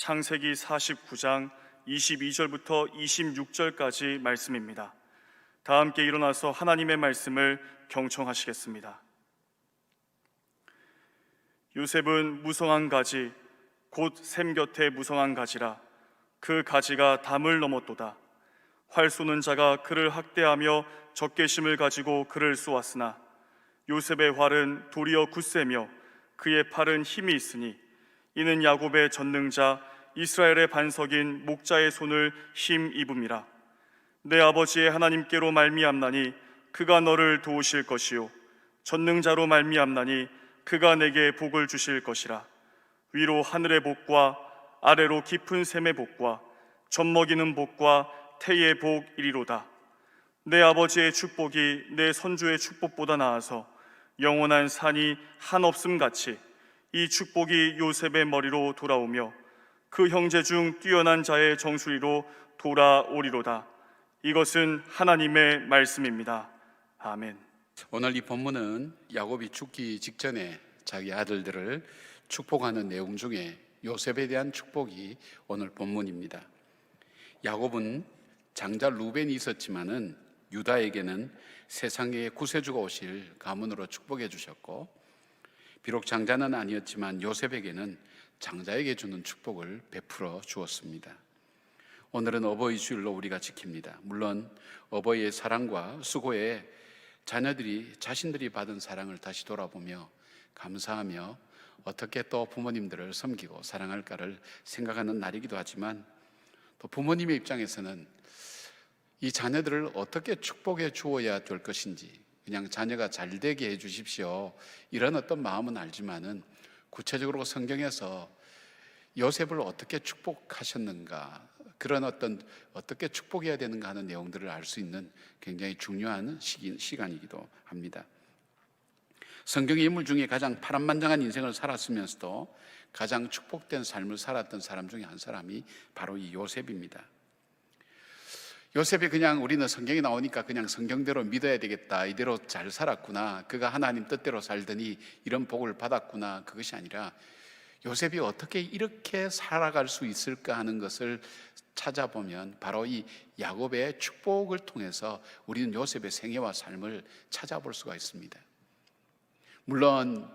창세기 49장 22절부터 26절까지 말씀입니다. 다 함께 일어나서 하나님의 말씀을 경청하시겠습니다. 요셉은 무성한 가지 곧 샘 곁에 무성한 가지라. 그 가지가 담을 넘었도다. 활 쏘는 자가 그를 학대하며 적개심을 가지고 그를 쏘았으나 요셉의 활은 도리어 굳세며 그의 팔은 힘이 있으니 이는 야곱의 전능자 이스라엘의 반석인 목자의 손을 힘입음이라. 내 아버지의 하나님께로 말미암나니 그가 너를 도우실 것이요 전능자로 말미암나니 그가 내게 복을 주실 것이라. 위로 하늘의 복과 아래로 깊은 샘의 복과 젖먹이는 복과 태의 복 이리로다. 내 아버지의 축복이 내 선조의 축복보다 나아서 영원한 산이 한없음 같이 이 축복이 요셉의 머리로 돌아오며 그 형제 중 뛰어난 자의 정수리로 돌아오리로다. 이것은 하나님의 말씀입니다. 아멘. 오늘 이 본문은 야곱이 죽기 직전에 자기 아들들을 축복하는 내용 중에 요셉에 대한 축복이 오늘 본문입니다. 야곱은 장자 루벤이 있었지만은 유다에게는 세상의 구세주가 오실 가문으로 축복해 주셨고, 비록 장자는 아니었지만 요셉에게는 장자에게 주는 축복을 베풀어 주었습니다. 오늘은 어버이 주일로 우리가 지킵니다. 물론 어버이의 사랑과 수고에 자녀들이 자신들이 받은 사랑을 다시 돌아보며 감사하며 어떻게 또 부모님들을 섬기고 사랑할까를 생각하는 날이기도 하지만, 또 부모님의 입장에서는 이 자녀들을 어떻게 축복해 주어야 될 것인지, 그냥 자녀가 잘 되게 해 주십시오 이런 어떤 마음은 알지만은 구체적으로 성경에서 요셉을 어떻게 축복하셨는가, 그런 어떻게 축복해야 되는가 하는 내용들을 알 수 있는 굉장히 중요한 시간이기도 합니다. 성경의 인물 중에 가장 파란만장한 인생을 살았으면서도 가장 축복된 삶을 살았던 사람 중에 한 사람이 바로 이 요셉입니다. 요셉이 그냥 우리는 성경이 나오니까 그냥 성경대로 믿어야 되겠다, 이대로 잘 살았구나, 그가 하나님 뜻대로 살더니 이런 복을 받았구나, 그것이 아니라 요셉이 어떻게 이렇게 살아갈 수 있을까 하는 것을 찾아보면 바로 이 야곱의 축복을 통해서 우리는 요셉의 생애와 삶을 찾아볼 수가 있습니다. 물론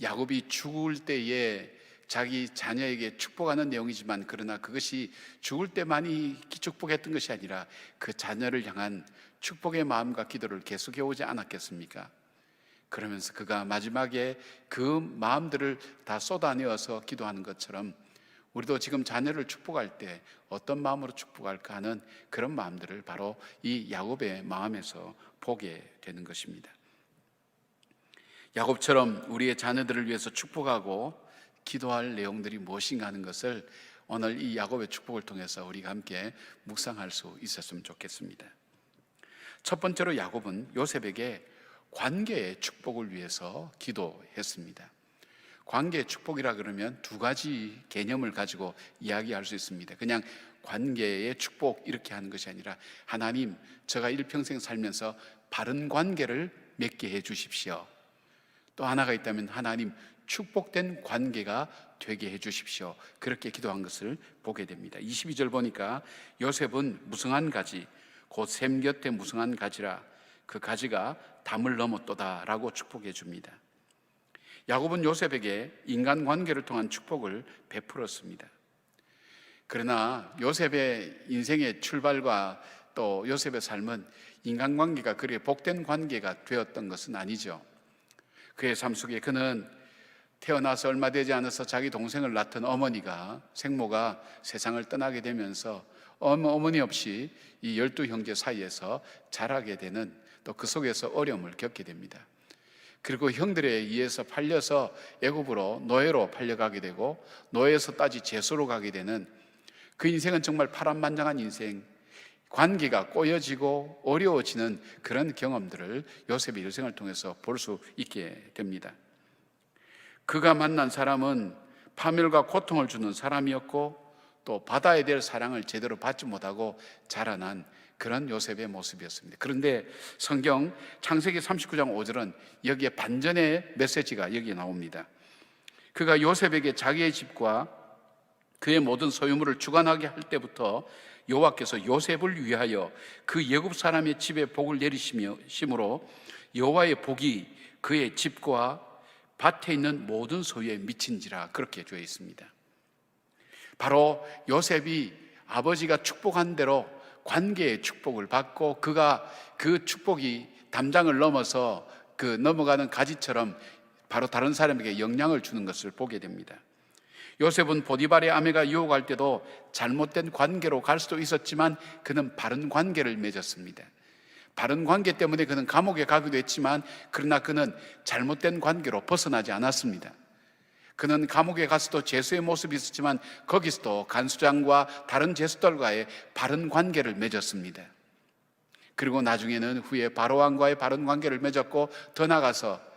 야곱이 죽을 때에 자기 자녀에게 축복하는 내용이지만, 그러나 그것이 죽을 때만이 축복했던 것이 아니라 그 자녀를 향한 축복의 마음과 기도를 계속해 오지 않았겠습니까? 그러면서 그가 마지막에 그 마음들을 다 쏟아내어서 기도하는 것처럼 우리도 지금 자녀를 축복할 때 어떤 마음으로 축복할까 하는 그런 마음들을 바로 이 야곱의 마음에서 보게 되는 것입니다. 야곱처럼 우리의 자녀들을 위해서 축복하고 기도할 내용들이 무엇인가 하는 것을 오늘 이 야곱의 축복을 통해서 우리가 함께 묵상할 수 있었으면 좋겠습니다. 첫 번째로 야곱은 요셉에게 관계의 축복을 위해서 기도했습니다. 관계의 축복이라 그러면 두 가지 개념을 가지고 이야기할 수 있습니다. 그냥 관계의 축복 이렇게 하는 것이 아니라, 하나님, 제가 일평생 살면서 바른 관계를 맺게 해 주십시오. 또 하나가 있다면, 하나님, 축복된 관계가 되게 해 주십시오. 그렇게 기도한 것을 보게 됩니다. 22절 보니까 요셉은 무성한 가지 곧 샘 곁에 무성한 가지라. 그 가지가 담을 넘었도다 라고 축복해 줍니다. 야곱은 요셉에게 인간관계를 통한 축복을 베풀었습니다. 그러나 요셉의 인생의 출발과 또 요셉의 삶은 인간관계가 그리 복된 관계가 되었던 것은 아니죠. 그의 삶 속에 그는 태어나서 얼마 되지 않아서 자기 동생을 낳던 생모가 세상을 떠나게 되면서 어머니 없이 이 12형제 사이에서 자라게 되는, 또 그 속에서 어려움을 겪게 됩니다. 그리고 형들에 의해서 팔려서 애굽으로 노예로 팔려가게 되고, 노예에서 따지 제수로 가게 되는 그 인생은 정말 파란만장한 인생, 관계가 꼬여지고 어려워지는 그런 경험들을 요셉의 일생을 통해서 볼 수 있게 됩니다. 그가 만난 사람은 파멸과 고통을 주는 사람이었고, 또 받아야 될 사랑을 제대로 받지 못하고 자라난 그런 요셉의 모습이었습니다. 그런데 성경 창세기 39장 5절은 여기에 반전의 메시지가 여기에 나옵니다. 그가 요셉에게 자기의 집과 그의 모든 소유물을 주관하게 할 때부터 여호와께서 요셉을 위하여 그 예굽 사람의 집에 복을 내리심으로 여호와의 복이 그의 집과 밭에 있는 모든 소유에 미친지라, 그렇게 되어 있습니다. 바로 요셉이 아버지가 축복한 대로 관계의 축복을 받고 그가 그 축복이 담장을 넘어서 그 넘어가는 가지처럼 바로 다른 사람에게 영향을 주는 것을 보게 됩니다. 요셉은 보디발의 아내가 유혹할 때도 잘못된 관계로 갈 수도 있었지만 그는 바른 관계를 맺었습니다. 바른 관계 때문에 그는 감옥에 가기도 했지만 그러나 그는 잘못된 관계로 벗어나지 않았습니다. 그는 감옥에 가서도 죄수의 모습이 있었지만 거기서도 간수장과 다른 죄수들과의 바른 관계를 맺었습니다. 그리고 나중에는 후에 바로왕과의 바른 관계를 맺었고 더 나아가서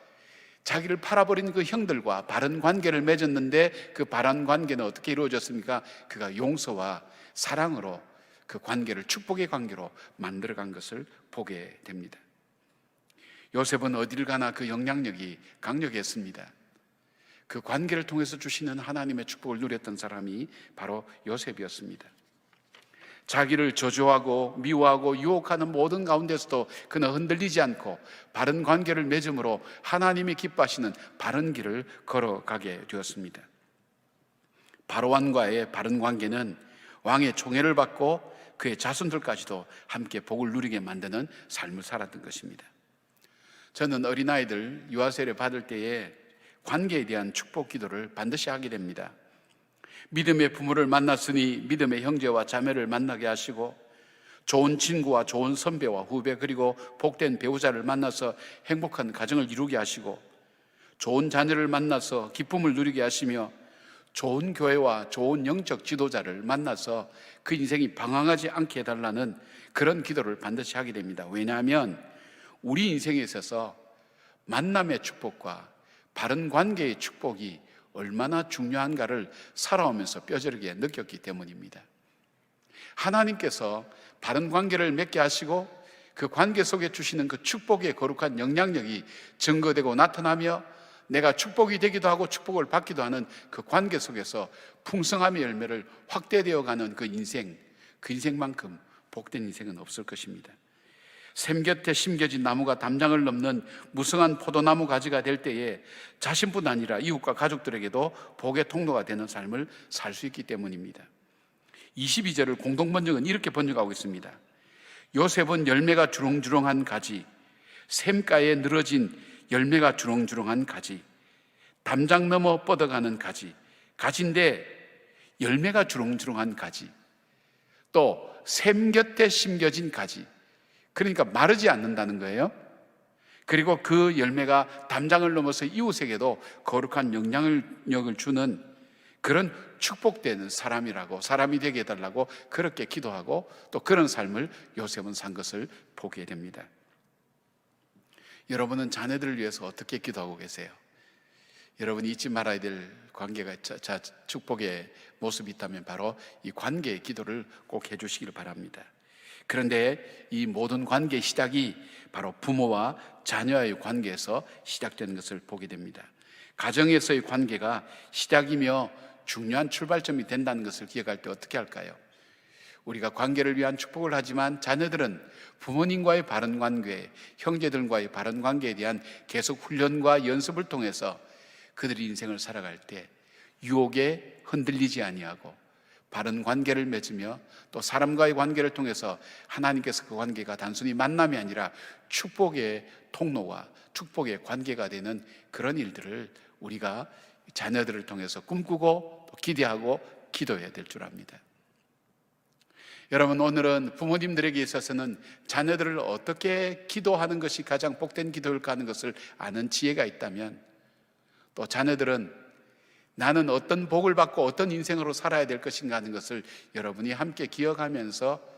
자기를 팔아버린 그 형들과 바른 관계를 맺었는데 그 바른 관계는 어떻게 이루어졌습니까? 그가 용서와 사랑으로 그 관계를 축복의 관계로 만들어간 것을 보게 됩니다. 요셉은 어디를 가나 그 영향력이 강력했습니다. 그 관계를 통해서 주시는 하나님의 축복을 누렸던 사람이 바로 요셉이었습니다. 자기를 저주하고 미워하고 유혹하는 모든 가운데서도 그는 흔들리지 않고 바른 관계를 맺음으로 하나님이 기뻐하시는 바른 길을 걸어가게 되었습니다. 바로왕과의 바른 관계는 왕의 총애를 받고 그의 자손들까지도 함께 복을 누리게 만드는 삶을 살았던 것입니다. 저는 어린아이들 유아세례 받을 때에 관계에 대한 축복 기도를 반드시 하게 됩니다. 믿음의 부모를 만났으니 믿음의 형제와 자매를 만나게 하시고 좋은 친구와 좋은 선배와 후배 그리고 복된 배우자를 만나서 행복한 가정을 이루게 하시고 좋은 자녀를 만나서 기쁨을 누리게 하시며 좋은 교회와 좋은 영적 지도자를 만나서 그 인생이 방황하지 않게 해달라는 그런 기도를 반드시 하게 됩니다. 왜냐하면 우리 인생에 있어서 만남의 축복과 바른 관계의 축복이 얼마나 중요한가를 살아오면서 뼈저리게 느꼈기 때문입니다. 하나님께서 바른 관계를 맺게 하시고 그 관계 속에 주시는 그 축복의 거룩한 영향력이 증거되고 나타나며 내가 축복이 되기도 하고 축복을 받기도 하는 그 관계 속에서 풍성함의 열매를 확대되어가는 그 인생만큼 복된 인생은 없을 것입니다. 샘 곁에 심겨진 나무가 담장을 넘는 무성한 포도나무 가지가 될 때에 자신뿐 아니라 이웃과 가족들에게도 복의 통로가 되는 삶을 살 수 있기 때문입니다. 22절을 공동번역은 이렇게 번역하고 있습니다. 요셉은 열매가 주렁주렁한 가지, 샘가에 늘어진 열매가 주렁주렁한 가지, 담장 넘어 뻗어가는 가지, 가지인데 열매가 주렁주렁한 가지, 또 샘 곁에 심겨진 가지, 그러니까 마르지 않는다는 거예요. 그리고 그 열매가 담장을 넘어서 이웃에게도 거룩한 영향력을 주는 그런 축복되는 사람이 되게 해달라고 그렇게 기도하고 또 그런 삶을 요셉은 산 것을 보게 됩니다. 여러분은 자녀들을 위해서 어떻게 기도하고 계세요? 여러분이 잊지 말아야 될 관계가 축복의 모습이 있다면 바로 이 관계의 기도를 꼭 해주시기를 바랍니다. 그런데 이 모든 관계의 시작이 바로 부모와 자녀의 관계에서 시작되는 것을 보게 됩니다. 가정에서의 관계가 시작이며 중요한 출발점이 된다는 것을 기억할 때 어떻게 할까요? 우리가 관계를 위한 축복을 하지만 자녀들은 부모님과의 바른 관계, 형제들과의 바른 관계에 대한 계속 훈련과 연습을 통해서 그들이 인생을 살아갈 때 유혹에 흔들리지 아니하고 바른 관계를 맺으며 또 사람과의 관계를 통해서 하나님께서 그 관계가 단순히 만남이 아니라 축복의 통로와 축복의 관계가 되는 그런 일들을 우리가 자녀들을 통해서 꿈꾸고 또 기대하고 기도해야 될 줄 압니다. 여러분, 오늘은 부모님들에게 있어서는 자녀들을 어떻게 기도하는 것이 가장 복된 기도일까 하는 것을 아는 지혜가 있다면, 또 자녀들은 나는 어떤 복을 받고 어떤 인생으로 살아야 될 것인가 하는 것을 여러분이 함께 기억하면서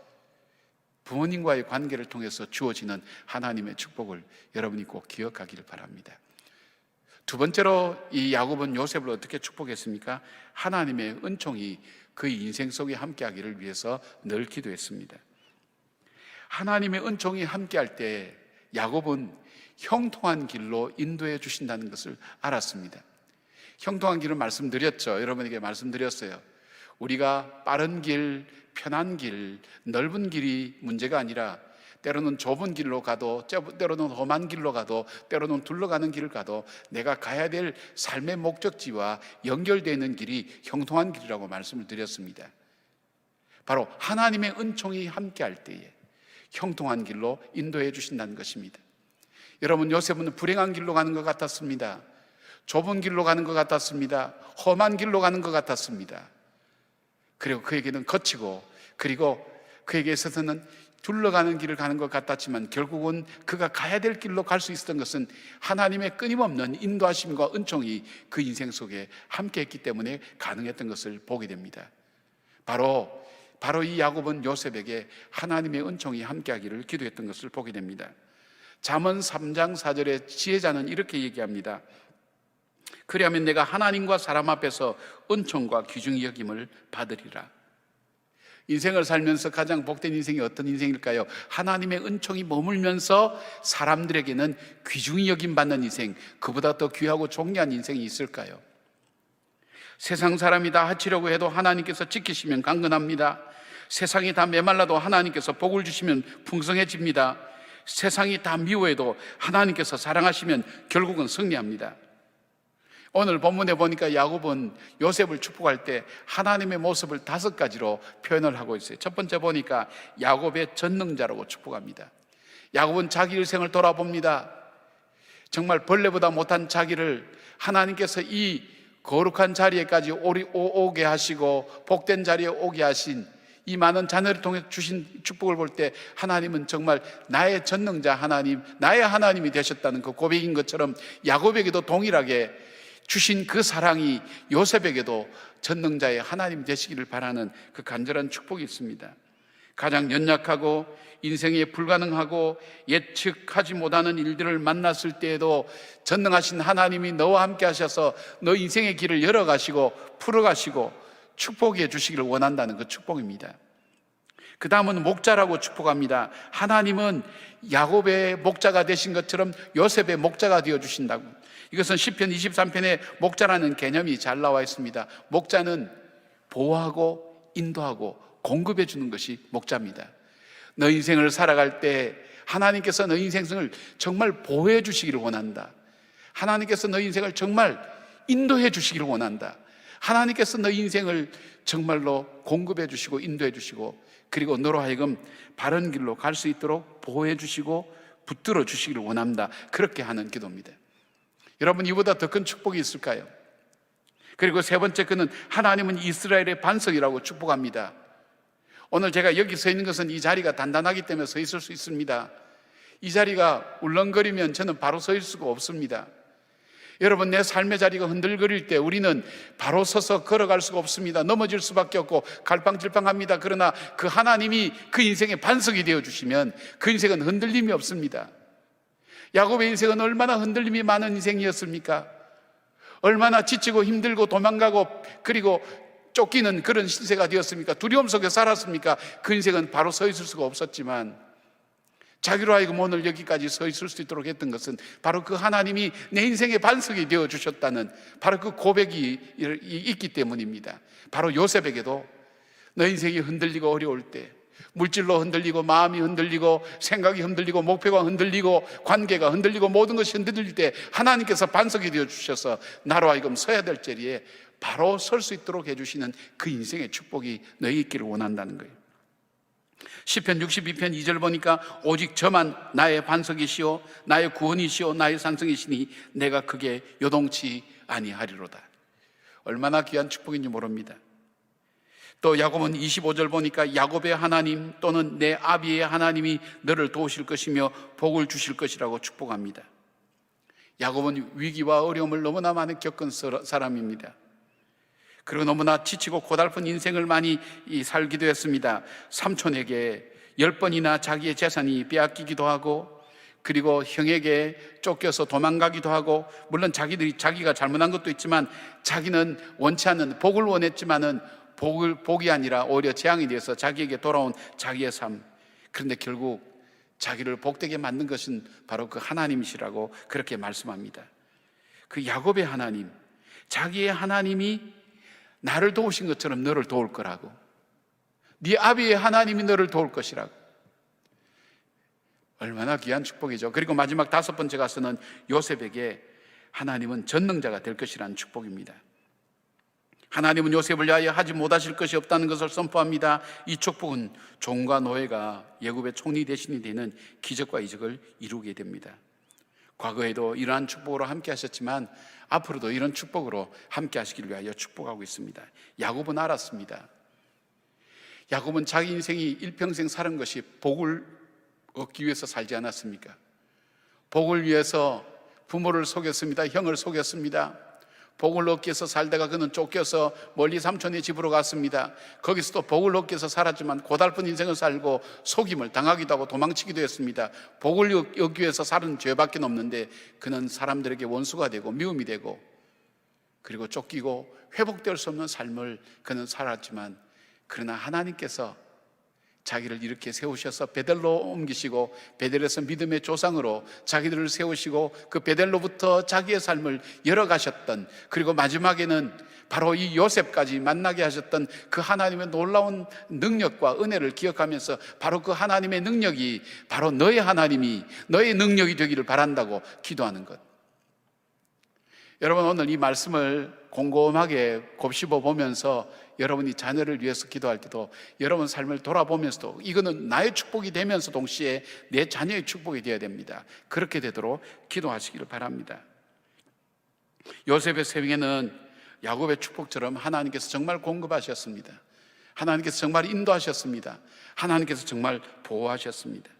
부모님과의 관계를 통해서 주어지는 하나님의 축복을 여러분이 꼭 기억하기를 바랍니다. 두 번째로 이 야곱은 요셉을 어떻게 축복했습니까? 하나님의 은총이 그의 인생 속에 함께하기를 위해서 늘 기도했습니다. 하나님의 은총이 함께할 때 야곱은 형통한 길로 인도해 주신다는 것을 알았습니다. 형통한 길을 말씀드렸죠. 여러분에게 말씀드렸어요. 우리가 빠른 길, 편한 길, 넓은 길이 문제가 아니라 때로는 좁은 길로 가도, 때로는 험한 길로 가도, 때로는 둘러가는 길을 가도 내가 가야 될 삶의 목적지와 연결되어 있는 길이 형통한 길이라고 말씀을 드렸습니다. 바로 하나님의 은총이 함께할 때에 형통한 길로 인도해 주신다는 것입니다. 여러분, 요셉은 불행한 길로 가는 것 같았습니다. 좁은 길로 가는 것 같았습니다. 험한 길로 가는 것 같았습니다. 그리고 그에게는 거치고, 그리고 그에게 있어서는 둘러가는 길을 가는 것 같았지만 결국은 그가 가야 될 길로 갈 수 있었던 것은 하나님의 끊임없는 인도하심과 은총이 그 인생 속에 함께했기 때문에 가능했던 것을 보게 됩니다. 바로 이 야곱은 요셉에게 하나님의 은총이 함께하기를 기도했던 것을 보게 됩니다. 잠언 3장 4절에 지혜자는 이렇게 얘기합니다. 그리하면 내가 하나님과 사람 앞에서 은총과 귀중히 여김을 받으리라. 인생을 살면서 가장 복된 인생이 어떤 인생일까요? 하나님의 은총이 머물면서 사람들에게는 귀중히 여김받는 인생, 그보다 더 귀하고 존귀한 인생이 있을까요? 세상 사람이 다 하치려고 해도 하나님께서 지키시면 강건합니다. 세상이 다 메말라도 하나님께서 복을 주시면 풍성해집니다. 세상이 다 미워해도 하나님께서 사랑하시면 결국은 승리합니다. 오늘 본문에 보니까 야곱은 요셉을 축복할 때 하나님의 모습을 5가지로 표현을 하고 있어요. 첫 번째 보니까 야곱의 전능자라고 축복합니다. 야곱은 자기 일생을 돌아봅니다. 정말 벌레보다 못한 자기를 하나님께서 이 거룩한 자리에까지 오게 하시고 복된 자리에 오게 하신 이 많은 자녀를 통해 주신 축복을 볼 때 하나님은 정말 나의 전능자 하나님, 나의 하나님이 되셨다는 그 고백인 것처럼 야곱에게도 동일하게 주신 그 사랑이 요셉에게도 전능자의 하나님 되시기를 바라는 그 간절한 축복이 있습니다. 가장 연약하고 인생에 불가능하고 예측하지 못하는 일들을 만났을 때에도 전능하신 하나님이 너와 함께 하셔서 너 인생의 길을 열어가시고 풀어가시고 축복해 주시기를 원한다는 그 축복입니다. 그 다음은 목자라고 축복합니다. 하나님은 야곱의 목자가 되신 것처럼 요셉의 목자가 되어주신다고. 이것은 시편 23편에 목자라는 개념이 잘 나와 있습니다. 목자는 보호하고 인도하고 공급해 주는 것이 목자입니다. 너 인생을 살아갈 때 하나님께서 너 인생을 정말 보호해 주시기를 원한다. 하나님께서 너 인생을 정말 인도해 주시기를 원한다. 하나님께서 너 인생을 정말로 공급해 주시고 인도해 주시고 그리고 너로 하여금 바른 길로 갈 수 있도록 보호해 주시고 붙들어 주시기를 원한다. 그렇게 하는 기도입니다. 여러분, 이보다 더 큰 축복이 있을까요? 그리고 세 번째 그는 하나님은 이스라엘의 반석이라고 축복합니다. 오늘 제가 여기 서 있는 것은 이 자리가 단단하기 때문에 서 있을 수 있습니다. 이 자리가 울렁거리면 저는 바로 서 있을 수가 없습니다. 여러분, 내 삶의 자리가 흔들거릴 때 우리는 바로 서서 걸어갈 수가 없습니다. 넘어질 수밖에 없고 갈팡질팡합니다. 그러나 그 하나님이 그 인생의 반석이 되어주시면 그 인생은 흔들림이 없습니다. 야곱의 인생은 얼마나 흔들림이 많은 인생이었습니까? 얼마나 지치고 힘들고 도망가고 그리고 쫓기는 그런 신세가 되었습니까? 두려움 속에 살았습니까? 그 인생은 바로 서 있을 수가 없었지만 자기로 하여금 오늘 여기까지 서 있을 수 있도록 했던 것은 바로 그 하나님이 내 인생의 반석이 되어주셨다는 바로 그 고백이 있기 때문입니다. 바로 요셉에게도 너 인생이 흔들리고 어려울 때, 물질로 흔들리고 마음이 흔들리고 생각이 흔들리고 목표가 흔들리고 관계가 흔들리고 모든 것이 흔들릴 때 하나님께서 반석이 되어주셔서 나로 하여금 서야 될 자리에 바로 설 수 있도록 해주시는 그 인생의 축복이 너희 있기를 원한다는 거예요. 시편 62편 2절 보니까 오직 저만 나의 반석이시오 나의 구원이시오 나의 산성이시니 내가 크게 요동치 아니하리로다. 얼마나 귀한 축복인지 모릅니다. 또 야곱은 25절 보니까 야곱의 하나님 또는 내 아비의 하나님이 너를 도우실 것이며 복을 주실 것이라고 축복합니다. 야곱은 위기와 어려움을 너무나 많이 겪은 사람입니다. 그리고 너무나 지치고 고달픈 인생을 많이 살기도 했습니다. 삼촌에게 10번이나 자기의 재산이 빼앗기기도 하고 그리고 형에게 쫓겨서 도망가기도 하고 물론 자기가 잘못한 것도 있지만 자기는 원치 않는 복을 원했지만은 복이 아니라 오히려 재앙이 되어서 자기에게 돌아온 자기의 삶. 그런데 결국 자기를 복되게 만든 것은 바로 그 하나님이시라고 그렇게 말씀합니다. 그 야곱의 하나님, 자기의 하나님이 나를 도우신 것처럼 너를 도울 거라고. 네 아비의 하나님이 너를 도울 것이라고. 얼마나 귀한 축복이죠. 그리고 마지막 5번째 가서는 요셉에게 하나님은 전능자가 될 것이라는 축복입니다. 하나님은 요셉을 위하여 하지 못하실 것이 없다는 것을 선포합니다. 이 축복은 종과 노예가 애굽의 총리 대신이 되는 기적과 이적을 이루게 됩니다. 과거에도 이러한 축복으로 함께 하셨지만 앞으로도 이런 축복으로 함께 하시길 위하여 축복하고 있습니다. 야곱은 알았습니다. 야곱은 자기 인생이 일평생 사는 것이 복을 얻기 위해서 살지 않았습니까? 복을 위해서 부모를 속였습니다. 형을 속였습니다. 복을 얻기 위해서 살다가 그는 쫓겨서 멀리 삼촌의 집으로 갔습니다. 거기서도 복을 얻기 위해서 살았지만 고달픈 인생을 살고 속임을 당하기도 하고 도망치기도 했습니다. 복을 얻기 위해서 사는 죄밖에 없는데 그는 사람들에게 원수가 되고 미움이 되고 그리고 쫓기고 회복될 수 없는 삶을 그는 살았지만, 그러나 하나님께서 자기를 이렇게 세우셔서 베델로 옮기시고 베델에서 믿음의 조상으로 자기들을 세우시고 그 베델로부터 자기의 삶을 열어가셨던, 그리고 마지막에는 바로 이 요셉까지 만나게 하셨던 그 하나님의 놀라운 능력과 은혜를 기억하면서 바로 그 하나님의 능력이 바로 너의 하나님이 너의 능력이 되기를 바란다고 기도하는 것. 여러분, 오늘 이 말씀을 곰곰하게 곱씹어 보면서 여러분이 자녀를 위해서 기도할 때도 여러분 삶을 돌아보면서도 이거는 나의 축복이 되면서 동시에 내 자녀의 축복이 되어야 됩니다. 그렇게 되도록 기도하시기를 바랍니다. 요셉의 생애는 야곱의 축복처럼 하나님께서 정말 공급하셨습니다. 하나님께서 정말 인도하셨습니다. 하나님께서 정말 보호하셨습니다.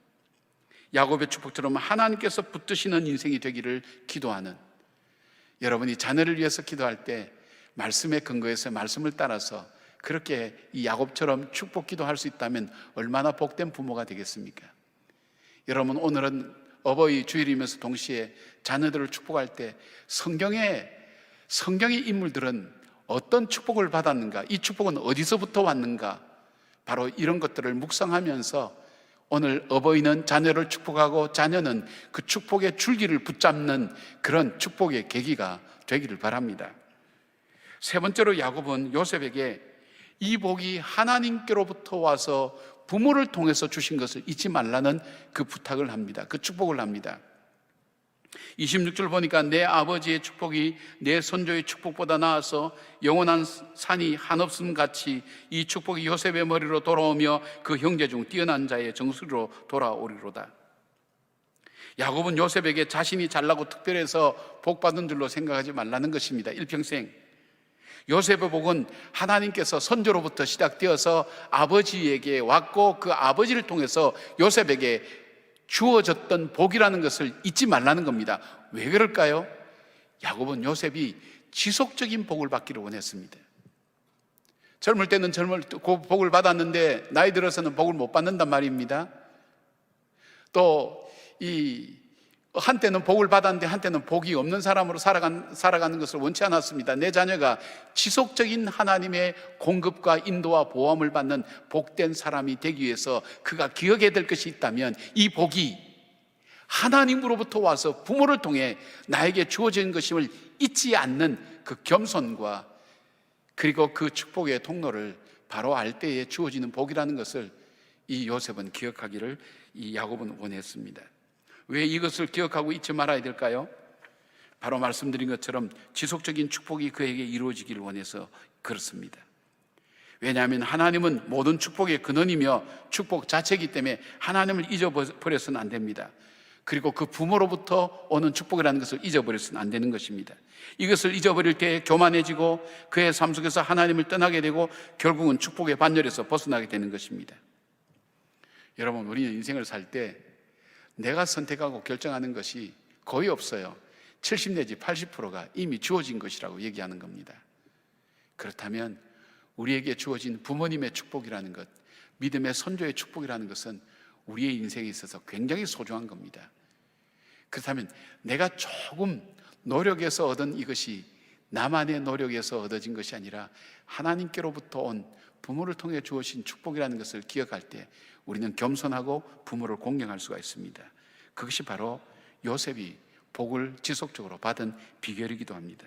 야곱의 축복처럼 하나님께서 붙드시는 인생이 되기를 기도하는, 여러분이 자녀를 위해서 기도할 때 말씀에 근거해서 말씀을 따라서 그렇게 이 야곱처럼 축복 기도할 수 있다면 얼마나 복된 부모가 되겠습니까? 여러분, 오늘은 어버이 주일이면서 동시에 자녀들을 축복할 때 성경의 인물들은 어떤 축복을 받았는가, 이 축복은 어디서부터 왔는가, 바로 이런 것들을 묵상하면서 오늘 어버이는 자녀를 축복하고 자녀는 그 축복의 줄기를 붙잡는 그런 축복의 계기가 되기를 바랍니다. 세 번째로 야곱은 요셉에게 이 복이 하나님께로부터 와서 부모를 통해서 주신 것을 잊지 말라는 그 부탁을 합니다. 그 축복을 합니다. 26절 보니까 내 아버지의 축복이 내 선조의 축복보다 나아서 영원한 산이 한없음 같이 이 축복이 요셉의 머리로 돌아오며 그 형제 중 뛰어난 자의 정수리로 돌아오리로다. 야곱은 요셉에게 자신이 잘나고 특별해서 복받은 줄로 생각하지 말라는 것입니다. 일평생 요셉의 복은 하나님께서 선조로부터 시작되어서 아버지에게 왔고 그 아버지를 통해서 요셉에게 주어졌던 복이라는 것을 잊지 말라는 겁니다. 왜 그럴까요? 야곱은 요셉이 지속적인 복을 받기를 원했습니다. 젊을 때는 복을 받았는데 나이 들어서는 복을 못 받는단 말입니다. 또 한때는 복을 받았는데 한때는 복이 없는 사람으로 살아가는 것을 원치 않았습니다. 내 자녀가 지속적인 하나님의 공급과 인도와 보호함을 받는 복된 사람이 되기 위해서 그가 기억해야 될 것이 있다면 이 복이 하나님으로부터 와서 부모를 통해 나에게 주어진 것임을 잊지 않는 그 겸손과 그리고 그 축복의 통로를 바로 알 때에 주어지는 복이라는 것을 이 요셉은 기억하기를 이 야곱은 원했습니다. 왜 이것을 기억하고 잊지 말아야 될까요? 바로 말씀드린 것처럼 지속적인 축복이 그에게 이루어지기를 원해서 그렇습니다. 왜냐하면 하나님은 모든 축복의 근원이며 축복 자체이기 때문에 하나님을 잊어버려서는 안 됩니다. 그리고 그 부모로부터 오는 축복이라는 것을 잊어버려서는 안 되는 것입니다. 이것을 잊어버릴 때 교만해지고 그의 삶 속에서 하나님을 떠나게 되고 결국은 축복의 반열에서 벗어나게 되는 것입니다. 여러분, 우리는 인생을 살 때 내가 선택하고 결정하는 것이 거의 없어요. 70 내지 80%가 이미 주어진 것이라고 얘기하는 겁니다. 그렇다면 우리에게 주어진 부모님의 축복이라는 것, 믿음의 선조의 축복이라는 것은 우리의 인생에 있어서 굉장히 소중한 겁니다. 그렇다면 내가 조금 노력해서 얻은 이것이 나만의 노력에서 얻어진 것이 아니라 하나님께로부터 온 부모를 통해 주어진 축복이라는 것을 기억할 때 우리는 겸손하고 부모를 공경할 수가 있습니다. 그것이 바로 요셉이 복을 지속적으로 받은 비결이기도 합니다.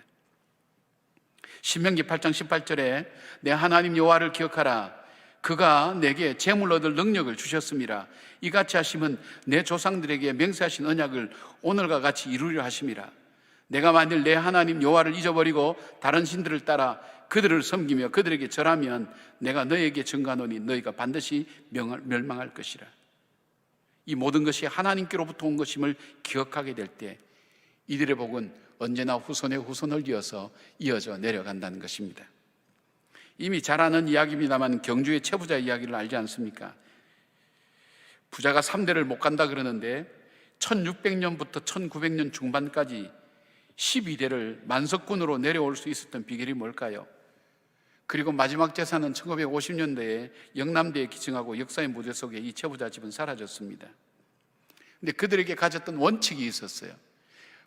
신명기 8장 18절에 내 하나님 여호와를 기억하라. 그가 내게 재물 얻을 능력을 주셨음이라. 이같이 하심은 내 조상들에게 맹세하신 언약을 오늘과 같이 이루려 하심이라. 내가 만일 내 하나님 여호와를 잊어버리고 다른 신들을 따라 그들을 섬기며 그들에게 절하면 내가 너희에게 증거하노니 너희가 반드시 멸망할 것이라. 이 모든 것이 하나님께로부터 온 것임을 기억하게 될 때 이들의 복은 언제나 후손의 후손을 이어서 이어져 내려간다는 것입니다. 이미 잘 아는 이야기입니다만 경주의 채부자 이야기를 알지 않습니까? 부자가 3대를 못 간다 그러는데 1600년부터 1900년 중반까지 12대를 만석군으로 내려올 수 있었던 비결이 뭘까요? 그리고 마지막 제사는 1950년대에 영남대에 기증하고 역사의 무대 속에 이 채부자 집은 사라졌습니다. 근데 그들에게 가졌던 원칙이 있었어요.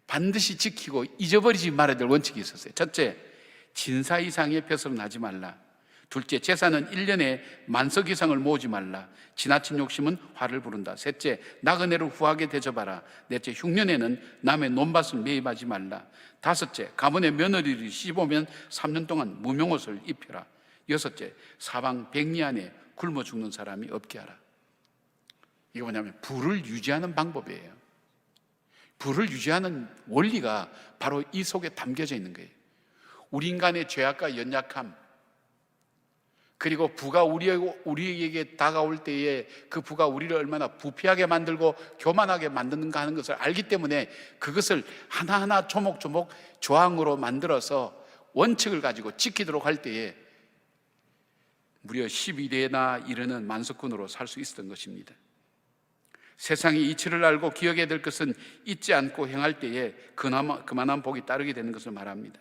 반드시 지키고 잊어버리지 말아야 될 원칙이 있었어요. 첫째, 진사 이상의 벼슬은 하지 말라. 둘째, 제사는 1년에 만석 이상을 모으지 말라. 지나친 욕심은 화를 부른다. 셋째, 나그네를 후하게 대접하라. 넷째, 흉년에는 남의 논밭을 매입하지 말라. 다섯째, 가문의 며느리를 시집오면 3년 동안 무명옷을 입혀라. 여섯째, 사방 백리 안에 굶어 죽는 사람이 없게 하라. 이게 뭐냐면 부를 유지하는 방법이에요. 부를 유지하는 원리가 바로 이 속에 담겨져 있는 거예요. 우리 인간의 죄악과 연약함, 그리고 부가 우리에게 다가올 때에 그 부가 우리를 얼마나 부패하게 만들고 교만하게 만드는가 하는 것을 알기 때문에 그것을 하나하나 조목조목 조항으로 만들어서 원칙을 가지고 지키도록 할 때에 무려 12대나 이르는 만석군으로 살 수 있었던 것입니다. 세상이 이치를 알고 기억해야 될 것은 잊지 않고 행할 때에 그만한 복이 따르게 되는 것을 말합니다.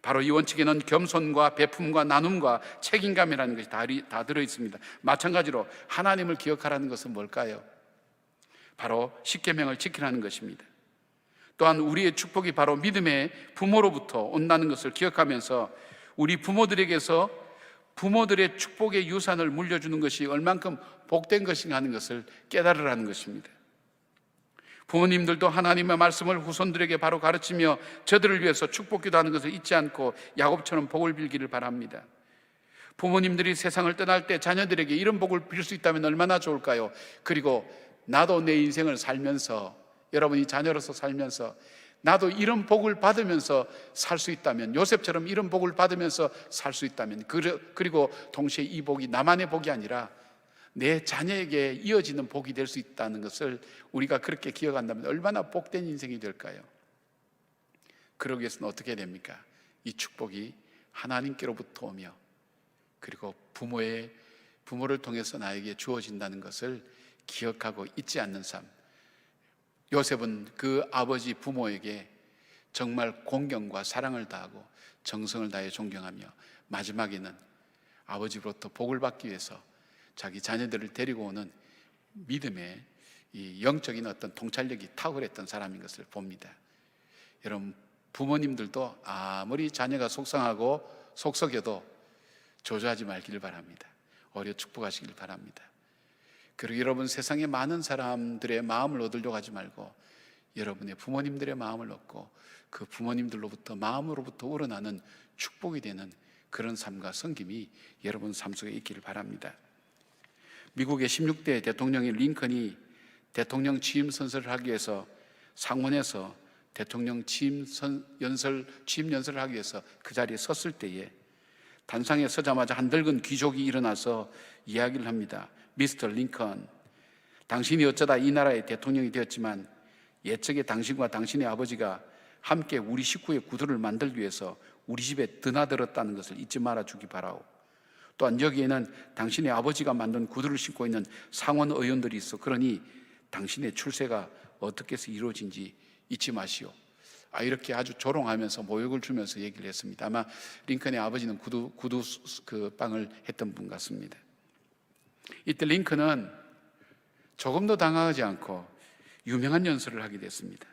바로 이 원칙에는 겸손과 베품과 나눔과 책임감이라는 것이 다 들어있습니다. 마찬가지로 하나님을 기억하라는 것은 뭘까요? 바로 십계명을 지키라는 것입니다. 또한 우리의 축복이 바로 믿음의 부모로부터 온다는 것을 기억하면서 우리 부모들에게서 부모들의 축복의 유산을 물려주는 것이 얼만큼 복된 것인가 하는 것을 깨달으라는 것입니다. 부모님들도 하나님의 말씀을 후손들에게 바로 가르치며 저들을 위해서 축복기도하는 것을 잊지 않고 야곱처럼 복을 빌기를 바랍니다. 부모님들이 세상을 떠날 때 자녀들에게 이런 복을 빌 수 있다면 얼마나 좋을까요? 그리고 나도 내 인생을 살면서, 여러분이 자녀로서 살면서 나도 이런 복을 받으면서 살 수 있다면, 요셉처럼 이런 복을 받으면서 살 수 있다면, 그리고 동시에 이 복이 나만의 복이 아니라 내 자녀에게 이어지는 복이 될 수 있다는 것을 우리가 그렇게 기억한다면 얼마나 복된 인생이 될까요? 그러기 위해서는 어떻게 해야 됩니까? 이 축복이 하나님께로부터 오며 그리고 부모를 통해서 나에게 주어진다는 것을 기억하고 잊지 않는 삶. 요셉은 그 아버지 부모에게 정말 공경과 사랑을 다하고 정성을 다해 존경하며 마지막에는 아버지로부터 복을 받기 위해서 자기 자녀들을 데리고 오는 믿음의 이 영적인 어떤 통찰력이 탁월했던 사람인 것을 봅니다. 여러분, 부모님들도 아무리 자녀가 속상하고 속썩여도 조조하지 말기를 바랍니다. 오히려 축복하시길 바랍니다. 그리고 여러분, 세상에 많은 사람들의 마음을 얻으려고 하지 말고 여러분의 부모님들의 마음을 얻고 그 부모님들로부터 마음으로부터 우러나는 축복이 되는 그런 삶과 섬김이 여러분 삶 속에 있기를 바랍니다. 미국의 16대 대통령인 링컨이 대통령 취임 선서를 하기 위해서 상원에서 대통령 취임 연설을 하기 위해서 그 자리에 섰을 때에 단상에 서자마자 한 늙은 귀족이 일어나서 이야기를 합니다. 미스터 링컨, 당신이 어쩌다 이 나라의 대통령이 되었지만 옛적에 당신과 당신의 아버지가 함께 우리 식구의 구두를 만들기 위해서 우리 집에 드나들었다는 것을 잊지 말아주기 바라오. 또한 여기에는 당신의 아버지가 만든 구두를 신고 있는 상원 의원들이 있어. 그러니 당신의 출세가 어떻게 해서 이루어진지 잊지 마시오. 이렇게 아주 조롱하면서 모욕을 주면서 얘기를 했습니다. 아마 링컨의 아버지는 구두 그 빵을 했던 분 같습니다. 이때 링컨은 조금도 당황하지 않고 유명한 연설을 하게 됐습니다.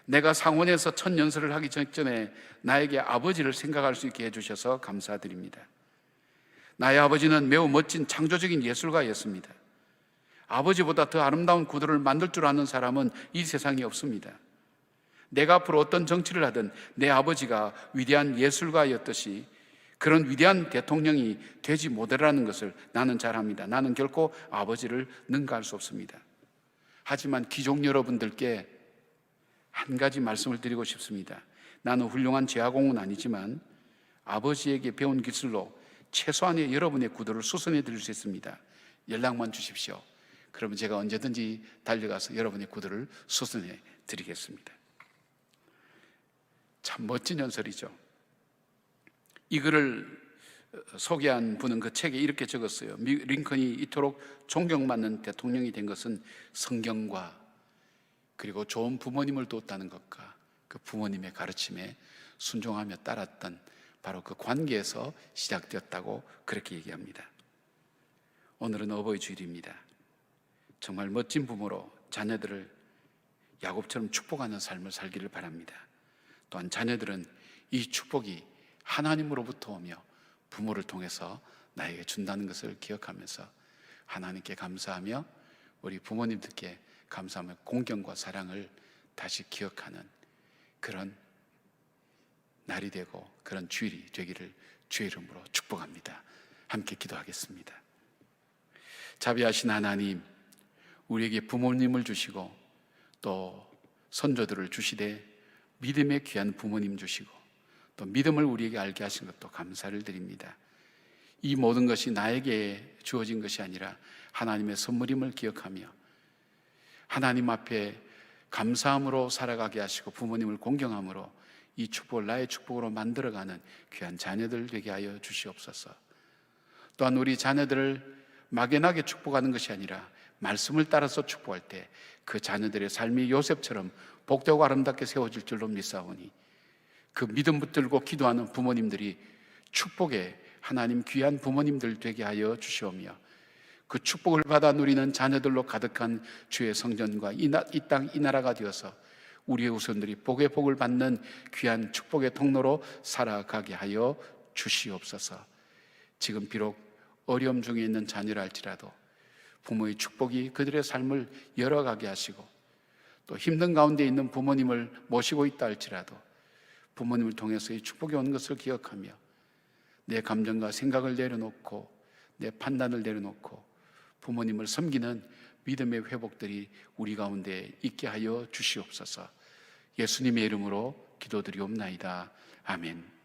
내가 상원에서 첫 연설을 하기 전에 나에게 아버지를 생각할 수 있게 해주셔서 감사드립니다. 나의 아버지는 매우 멋진 창조적인 예술가였습니다. 아버지보다 더 아름다운 구두를 만들 줄 아는 사람은 이 세상에 없습니다. 내가 앞으로 어떤 정치를 하든 내 아버지가 위대한 예술가였듯이 그런 위대한 대통령이 되지 못하라는 것을 나는 잘 압니다. 나는 결코 아버지를 능가할 수 없습니다. 하지만 귀족 여러분들께 한 가지 말씀을 드리고 싶습니다. 나는 훌륭한 제아공은 아니지만 아버지에게 배운 기술로 최소한의 여러분의 구도를 수선해 드릴 수 있습니다. 연락만 주십시오. 그러면 제가 언제든지 달려가서 여러분의 구도를 수선해 드리겠습니다. 참 멋진 연설이죠. 이 글을 소개한 분은 그 책에 이렇게 적었어요. 링컨이 이토록 존경받는 대통령이 된 것은 성경과 그리고 좋은 부모님을 뒀다는 것과 그 부모님의 가르침에 순종하며 따랐던 바로 그 관계에서 시작되었다고 그렇게 얘기합니다. 오늘은 어버이 주일입니다. 정말 멋진 부모로 자녀들을 야곱처럼 축복하는 삶을 살기를 바랍니다. 또한 자녀들은 이 축복이 하나님으로부터 오며 부모를 통해서 나에게 준다는 것을 기억하면서 하나님께 감사하며 우리 부모님들께 감사하며 공경과 사랑을 다시 기억하는 그런 날이 되고 그런 주일이 되기를 주의 이름으로 축복합니다. 함께 기도하겠습니다. 자비하신 하나님, 우리에게 부모님을 주시고 또 선조들을 주시되 믿음의 귀한 부모님 주시고 또 믿음을 우리에게 알게 하신 것도 감사를 드립니다. 이 모든 것이 나에게 주어진 것이 아니라 하나님의 선물임을 기억하며 하나님 앞에 감사함으로 살아가게 하시고 부모님을 공경함으로 이 축복을 나의 축복으로 만들어가는 귀한 자녀들 되게 하여 주시옵소서. 또한 우리 자녀들을 막연하게 축복하는 것이 아니라 말씀을 따라서 축복할 때 그 자녀들의 삶이 요셉처럼 복되고 아름답게 세워질 줄로 믿사오니 그 믿음 붙들고 기도하는 부모님들이 축복의 하나님 귀한 부모님들 되게 하여 주시오며 그 축복을 받아 누리는 자녀들로 가득한 주의 성전과 이 땅 이 나라가 되어서 우리의 후손들이 복의 복을 받는 귀한 축복의 통로로 살아가게 하여 주시옵소서. 지금 비록 어려움 중에 있는 자녀라 할지라도 부모의 축복이 그들의 삶을 열어가게 하시고 또 힘든 가운데 있는 부모님을 모시고 있다 할지라도 부모님을 통해서 이 축복이 온 것을 기억하며 내 감정과 생각을 내려놓고 내 판단을 내려놓고 부모님을 섬기는 믿음의 회복들이 우리 가운데 있게 하여 주시옵소서. 예수님의 이름으로 기도드리옵나이다. 아멘.